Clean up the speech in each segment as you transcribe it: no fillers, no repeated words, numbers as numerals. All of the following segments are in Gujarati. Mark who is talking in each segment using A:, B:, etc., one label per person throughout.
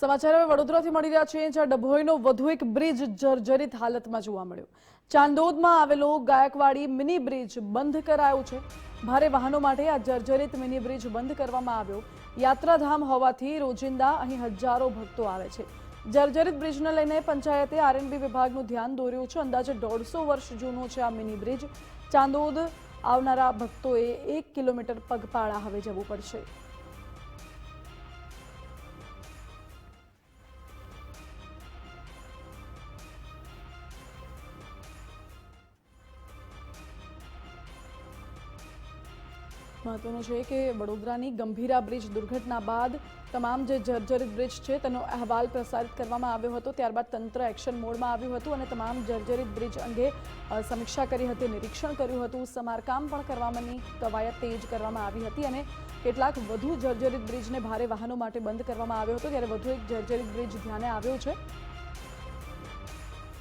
A: સમાચાર હવે વડોદરાથી મળી રહ્યા છે, જ્યાં ડભોઈનો વધુ એક બ્રિજ જર્જરિત હાલતમાં જોવા મળ્યો। ચાંદોદમાં આવેલો ગાયકવાડી મિની બ્રિજ બંધ કરાયો છે। ભારે વાહનો માટે આ જર્જરિત મિની બ્રિજ બંધ કરવામાં આવ્યો। યાત્રાધામ હોવાથી રોજિંદા અહીં હજારો ભક્તો આવે છે। જર્જરિત બ્રિજને લઈને પંચાયતે આરએનબી વિભાગનું ધ્યાન દોર્યું છે। અંદાજે 150 વર્ષ જૂનો છે આ મિની બ્રિજ। ચાંદોદ આવનારા ભક્તોએ 1 કિલોમીટર પગપાળા હવે જવું પડશે। મહત્વનું છે કે વડોદરાની ગંભીરા બ્રિજ દુર્ઘટના બાદ તમામ જે જર્જરિત બ્રિજ છે તેનો અહેવાલ પ્રસારિત કરવામાં આવ્યો હતો। ત્યારબાદ તંત્ર એક્શન મોડમાં આવ્યું હતું અને તમામ જર્જરિત બ્રિજ અંગે સમીક્ષા કરી હતી, નિરીક્ષણ કર્યું હતું। સમારકામ પણ કરવાની કવાયત તેજ કરવામાં આવી હતી અને કેટલાક વધુ જર્જરિત બ્રિજને ભારે વાહનો માટે બંધ કરવામાં આવ્યો હતો। ત્યારે વધુ એક જર્જરિત બ્રિજ ધ્યાને આવ્યો છે।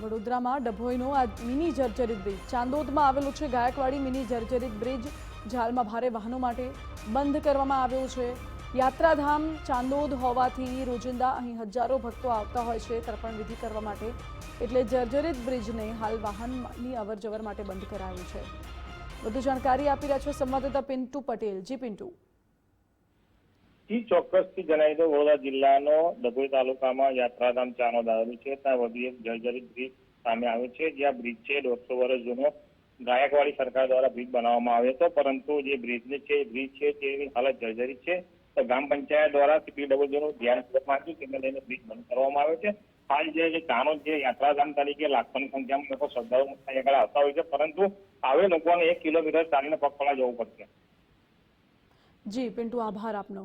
A: વડોદરામાં ડભોઈનો આ મિની જર્જરિત બ્રિજ ચાંદોદમાં આવેલું છે। ગાયકવાડી મિની જર્જરિત બ્રિજ હાલમાં ભારે વાહનો માટે બંધ કરવામાં આવ્યો છે। યાત્રાધામ ચાંદોદ હોવાથી રોજિંદા અહીં હજારો ભક્તો આવતા હોય છે તર્પણ વિધિ કરવા માટે, એટલે જર્જરિત બ્રિજને હાલ વાહનની અવરજવર માટે બંધ કરાયું છે। વધુ જાણકારી આપી રહ્યા છે સંવાદદાતા પિન્ટુ પટેલ। જી પિન્ટુ।
B: ચોક્કસથી જણાવી દો, વડોદરા જિલ્લાનો ડભોઈ તાલુકામાં યાત્રાધામ ચાંદોદ આવેલું છે। ત્યાં વધુ એક જર્જરિત બ્રિજ સામે આવ્યો છે। જ્યાં બ્રિજ છે 150 વર્ષ જૂનો ગાયકવાડી સરકાર દ્વારા બ્રિજ બનાવવામાં આવ્યો હતો, પરંતુ જે બ્રિજ છે તેની હાલત જર્જરિત છે। તો ગ્રામ પંચાયત દ્વારા CPWનું ધ્યાન આપવામાં આવ્યું, તેને લઈને બ્રિજ બંધ કરવામાં આવ્યો છે। હાલ જે ચાંદોદ જે યાત્રાધામ તરીકે લાખોની સંખ્યામાં લોકો શ્રદ્ધાળુ આગળ આવતા હોય છે, પરંતુ હવે લોકોને 1 કિલોમીટર ચાલીને પગપાળા જવું પડશે।
A: જી પિન્ટુ, આભાર આપનો।